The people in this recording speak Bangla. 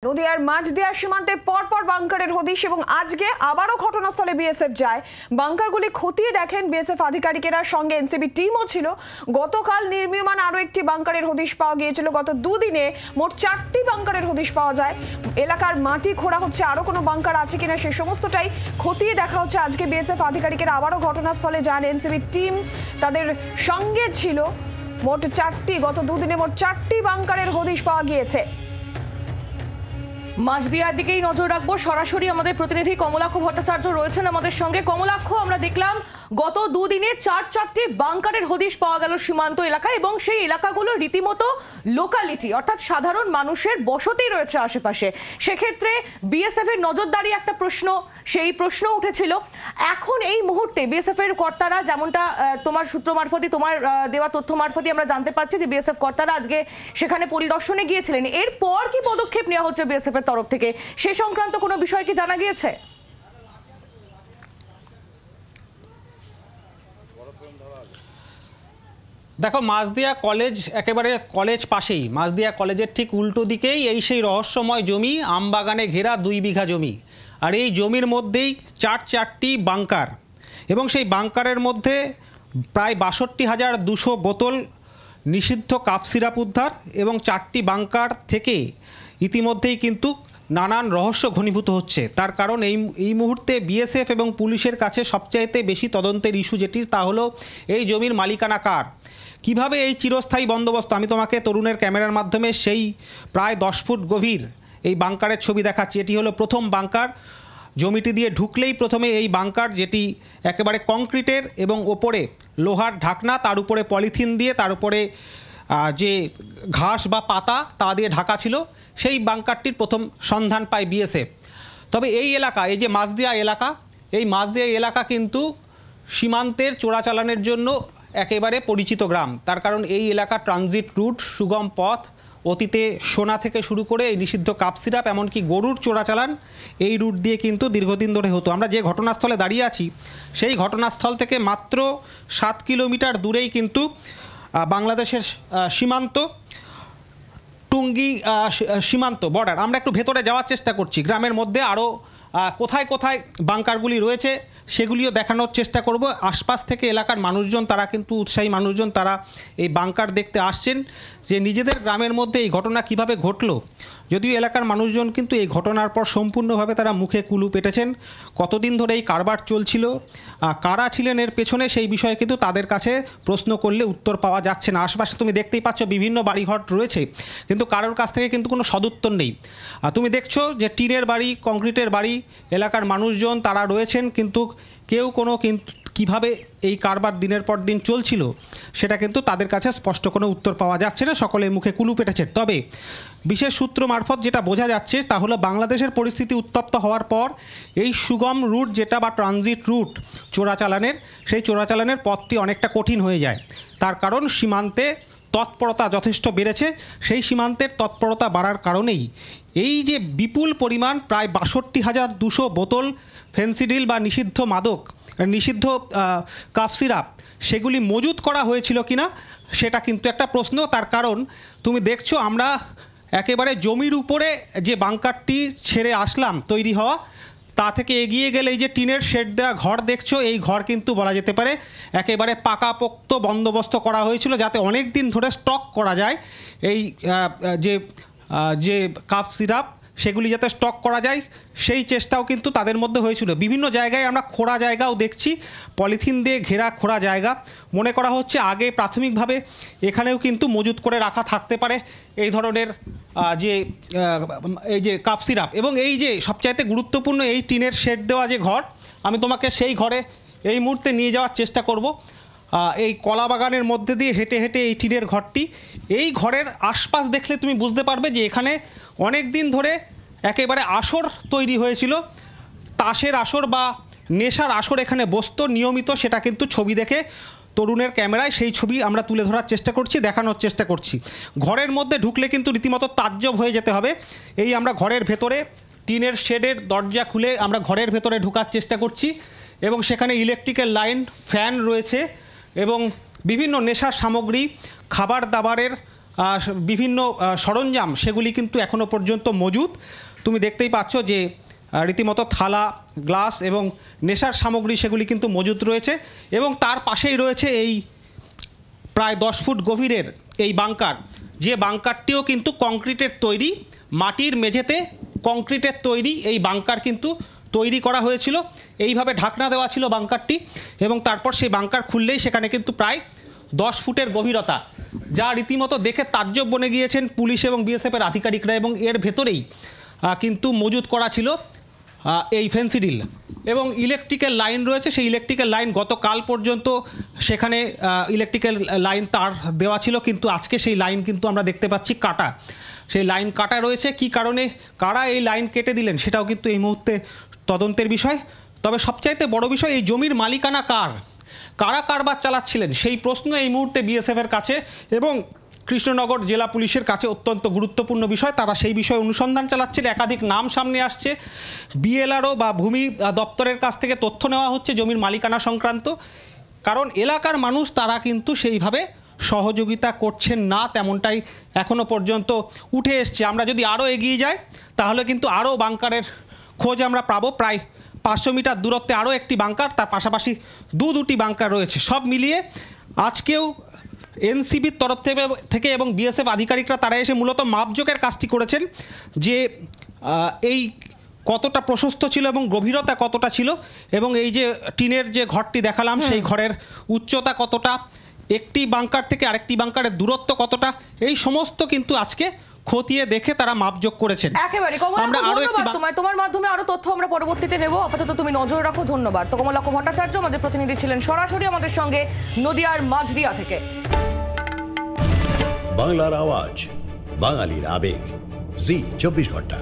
নদিয়ার মাঝদিয়া সীমান্তে পরপর বাংকারের হদিশ এবং আজকে আবারও ঘটনাস্থলে বিএসএফ যায়। বাংকারগুলি খতিয়ে দেখেন বিএসএফ আধিকারিকেরা, সঙ্গে এনসিবি টিমও ছিল। গতকাল নির্মীয়মান আরও একটি বাংকারের হদিশ পাওয়া গিয়েছিল। গত দুদিনে মোট 4টি বাংকারের হদিশ পাওয়া যায়। এলাকার মাটি খোঁড়া হচ্ছে, আরও কোনো বাংকার আছে কিনা সে সমস্তটাই খতিয়ে দেখা হচ্ছে। আজকে বিএসএফ আধিকারিকেরা আবারও ঘটনাস্থলে যান, এনসিবি টিম তাদের সঙ্গে ছিল। মোট 4টি, গত দুদিনে মোট 4টি বাংকারের হদিশ পাওয়া গিয়েছে। মাঝদিয়ার দিকেই নজর রাখবো। সরাসরি আমাদের প্রতিনিধি কমলাক্ষ ভট্টাচার্য রয়েছেন আমাদের সঙ্গে। কমলাক্ষ, আমরা দেখলাম গত দুদিনে 4টি বাংকারের হদিশ পাওয়া গেল সীমান্ত এলাকায়, এবং সেই এলাকাগুলো রীতিমতো লোকালিটি, অর্থাৎ সাধারণ মানুষের বসতি রয়েছে আশেপাশে। সেক্ষেত্রে বিএসএফ এর নজরদারি একটা প্রশ্ন, সেই প্রশ্ন উঠেছিল। এখন এই মুহূর্তে বিএসএফ এর কর্তারা, যেমনটা তোমার সূত্র মারফতই, তোমার দেওয়া তথ্য মারফতই আমরা জানতে পারছি যে বিএসএফ কর্তারা আজকে সেখানে পরিদর্শনে গিয়েছিলেন। এরপর কি পদক্ষেপ নেওয়া হচ্ছে বিএসএফ এর তরফ থেকে, সে সংক্রান্ত কোনো বিষয় কি জানা গিয়েছে? দেখো, মাঝদিয়া কলেজ একেবারে কলেজ পাশেই, মাঝদিয়া কলেজের ঠিক উল্টো দিকেই এই সেই রহস্যময় জমি, আমবাগানে ঘেরা 2 বিঘা জমি। আর এই জমির মধ্যেই 4টি বাংকার, এবং সেই বাংকারের মধ্যে প্রায় 62,200 বোতল নিষিদ্ধ কাফ সিরাপ উদ্ধার, এবং 4টি বাংকার থেকে ইতিমধ্যেই কিন্তু নানান রহস্য ঘনীভূত হচ্ছে। তার কারণ এই মুহূর্তে বিএসএফ এবং পুলিশের কাছে সবচাইতে বেশি তদন্তের ইস্যু যেটি, তা হলো এই জমির মালিকানা কার, কিভাবে এই চিরস্থায়ী বন্দোবস্ত। আমি তোমাকে তরুণের ক্যামেরার মাধ্যমে সেই প্রায় 10 ফুট গভীর এই বাংকারের ছবি দেখাচ্ছি। এটি হলো প্রথম বাংকার। জমিটি দিয়ে ঢুকলেই প্রথমে এই বাংকার, যেটি একেবারে কংক্রিটের এবং ওপরে লোহার ঢাকনা, তার উপরে পলিথিন দিয়ে, তার উপরে যে ঘাস বা পাতা তা দিয়ে ঢাকা ছিল, সেই বাংকারটির প্রথম সন্ধান পায় বিএসএফ। তবে এই এলাকা, এই যে মাঝদিয়া এলাকা, এই মাঝদিয়া এলাকা কিন্তু সীমান্তের চোরাচালানের জন্য একেবারে পরিচিত গ্রাম। তার কারণ এই এলাকা ট্রানজিট রুট, সুগম পথ। অতীতে সোনা থেকে শুরু করে এই নিষিদ্ধ কাপ সিরাপ, এমনকি গরুর চোরাচালান এই রুট দিয়ে কিন্তু দীর্ঘদিন ধরে হতো। আমরা যে ঘটনাস্থলে দাঁড়িয়ে আছি, সেই ঘটনাস্থল থেকে মাত্র 7 কিলোমিটার দূরেই কিন্তু বাংলাদেশের সীমান্ত, টুঙ্গি সীমান্ত বর্ডার। আমরা একটু ভেতরে যাওয়ার চেষ্টা করছি। গ্রামের মধ্যে আরও কোথায় কোথায় বাংকারগুলি রয়েছে সেগুলিও দেখানোর চেষ্টা করব। আশপাশ থেকে এলাকার মানুষজন, তারা কিন্তু উৎসাহী মানুষজন, তারা এই বাংকার দেখতে আসছেন যে নিজেদের গ্রামের মধ্যে এই ঘটনা কিভাবে ঘটলো। যদিও এলাকার মানুষজন কিন্তু এই ঘটনার পর সম্পূর্ণভাবে তারা মুখে কুলু পেটেছেন। কতদিন ধরে এই কারবার চলছিল, কারা ছিলেন এর পেছনে, সেই বিষয়ে কিন্তু তাদের কাছে প্রশ্ন করলে উত্তর পাওয়া যাচ্ছে না। আশপাশে তুমি দেখতেই পাচ্ছ বিভিন্ন বাড়িঘর রয়েছে, কিন্তু কারোর কাছ থেকে কিন্তু কোনো সদুত্তর নেই। তুমি দেখছো যে টিনের বাড়ি, কংক্রিটের বাড়ি, এলাকার মানুষজন তারা রয়েছেন, কিন্তু কেউ কোনো কিভাবে এই কারবার দিনের পর দিন চলছিল সেটা কিন্তু তাদের কাছে স্পষ্ট কোনো উত্তর পাওয়া যাচ্ছে না। সকলে মুখে কুলু পেটেছে। তবে বিশেষ সূত্র মারফত যেটা বোঝা যাচ্ছে তা হলো, বাংলাদেশের পরিস্থিতি উত্তপ্ত হওয়ার পর এই সুগম রুট যেটা, বা ট্রানজিট রুট চোরাচালানের, সেই চোরাচালানের পথটি অনেকটা কঠিন হয়ে যায়। তার কারণ সীমান্তে তৎপরতা যথেষ্ট বেড়েছে। সেই সীমান্তের তৎপরতা বাড়ার কারণেই এই যে বিপুল পরিমাণ প্রায় 62,200 বোতল ফেন্সিডিল বা নিষিদ্ধ মাদক, নিষিদ্ধ কাফ সিরাপ, সেগুলি মজুত করা হয়েছিল কিনা সেটা কিন্তু একটা প্রশ্ন। তার কারণ তুমি দেখছো, আমরা একেবারে জমির উপরে যে বাংকারটি ছেড়ে আসলাম তৈরি হওয়া, তা থেকে এগিয়ে গেলে এই যে টিনের শেড দেওয়া ঘর দেখছো, এই ঘর কিন্তু বলা যেতে পারে একেবারে পাকাপোক্ত বন্দোবস্ত করা হয়েছিল, যাতে অনেক দিন ধরে স্টক করা যায় এই যে কাফ সিরাপ, সেগুলি যাতে স্টক করা যায় সেই চেষ্টাও কিন্তু তাদের মধ্যে হয়েছিল। বিভিন্ন জায়গায় আমরা খোঁড়া জায়গাও দেখছি, পলিথিন দিয়ে ঘেরা খোঁড়া জায়গা। মনে করা হচ্ছে আগে প্রাথমিকভাবে এখানেও কিন্তু মজুত করে রাখা থাকতে পারে এই ধরনের এই যে কাফ সিরাপ। এবং এই যে সবচাইতে গুরুত্বপূর্ণ এই টিনের শেড দেওয়া যে ঘর, আমি তোমাকে সেই ঘরে এই মুহূর্তে নিয়ে যাওয়ার চেষ্টা করব। এই কলা বাগানের মধ্যে দিয়ে হেঁটে হেঁটে এই টিনের ঘরটি, এই ঘরের আশপাশ দেখলে তুমি বুঝতে পারবে যে এখানে অনেক দিন ধরে একেবারে আসর তৈরি হয়েছিল, তাসের আসর বা নেশার আসর এখানে বসতো নিয়মিত। সেটা কিন্তু ছবি দেখে তরুণের ক্যামেরায় সেই ছবি আমরা তুলে ধরার চেষ্টা করছি, দেখানোর চেষ্টা করছি। ঘরের মধ্যে ঢুকলে কিন্তু রীতিমতো তাজ্জব হয়ে যেতে হবে। এই আমরা ঘরের ভেতরে টিনের শেডের দরজা খুলে আমরা ঘরের ভেতরে ঢোকার চেষ্টা করছি, এবং সেখানে ইলেকট্রিক্যাল লাইন, ফ্যান রয়েছে, এবং বিভিন্ন নেশার সামগ্রী, খাবার দাবারের বিভিন্ন সরঞ্জাম সেগুলি কিন্তু এখনও পর্যন্ত মজুদ। তুমি দেখতেই পাচ্ছ যে রীতিমতো থালা, গ্লাস এবং নেশার সামগ্রী সেগুলি কিন্তু মজুদ রয়েছে, এবং তার পাশেই রয়েছে এই প্রায় 10 ফুট গভীরের এই বাংকার, যে বাংকারটিও কিন্তু কংক্রিটের তৈরি, মাটির মেঝেতে কংক্রিটের তৈরি এই বাংকার কিন্তু তৈরি করা হয়েছিল। এইভাবে ঢাকনা দেওয়া ছিল বাংকারটি, এবং তারপর সেই বাংকার খুললেই সেখানে কিন্তু প্রায় 10 ফুটের গভীরতা, যা রীতিমতো দেখে তাজ্জব বনে গিয়েছেন পুলিশ এবং বিএসএফের আধিকারিকরা। এবং এর ভেতরেই কিন্তু মজুদ করা ছিল এই ফেন্সিডিল, এবং ইলেকট্রিক্যাল লাইন রয়েছে। সেই ইলেকট্রিক্যাল লাইন গতকাল পর্যন্ত সেখানে ইলেকট্রিক্যাল লাইন তার দেওয়া ছিল, কিন্তু আজকে সেই লাইন কিন্তু আমরা দেখতে পাচ্ছি কাটা। সেই লাইন কাটা রয়েছে, কী কারণে কারা এই লাইন কেটে দিলেন সেটাও কিন্তু এই মুহূর্তে তদন্তের বিষয়। তবে সবচাইতে বড় বিষয়, এই জমির মালিকানা কার, কারা কারবার চালাচ্ছিলেন সেই প্রশ্ন এই মুহূর্তে বিএসএফের কাছে এবং কৃষ্ণনগর জেলা পুলিশের কাছে অত্যন্ত গুরুত্বপূর্ণ বিষয়। তারা সেই বিষয়ে অনুসন্ধান চালাচ্ছেন। একাধিক নাম সামনে আসছে, বিএলআরও বা ভূমি দপ্তরের কাছ থেকে তথ্য নেওয়া হচ্ছে জমির মালিকানা সংক্রান্ত, কারণ এলাকার মানুষ তারা কিন্তু সেইভাবে সহযোগিতা করছেন না, তেমনটাই এখনও পর্যন্ত উঠে এসছে। আমরা যদি আরও এগিয়ে যাই তাহলে কিন্তু আরও বাংকারের খোঁজ আমরা পাবো। প্রায় 500 মিটার দূরত্বে আরও একটি বাংকার, তার পাশাপাশি দুটি বাংকার রয়েছে। সব মিলিয়ে আজকেও এনসিবির তরফ থেকে এবং বিএসএফ আধিকারিকরা তারা এসে মূলত মাপজোকের কাজটি করেছেন, যে এই কতটা প্রশস্ত ছিল এবং গভীরতা কতটা ছিল, এবং এই যে টিনের যে ঘরটি দেখালাম সেই ঘরের উচ্চতা কতটা, একটি বাংকার থেকে আরেকটি বাংকারের দূরত্ব কতটা, এই সমস্ত কিন্তু আজকে খতিয়ে দেখে তারা মাপজোক করেছেন। একেবারে আমরা আরো একটি তোমার মাধ্যমে আরো তথ্য আমরা পরবর্তীতে নেব, আপাতত তুমি নজর রাখো। ধন্যবাদ। তো কমলাক্ষ ভট্টাচার্য আমাদের প্রতিনিধি ছিলেন সরাসরি আমাদের সঙ্গে নদিয়ার মাঝদিয়া থেকে। বাংলার আওয়াজ, বাঙালির আবেগ, জি 24 ঘন্টা।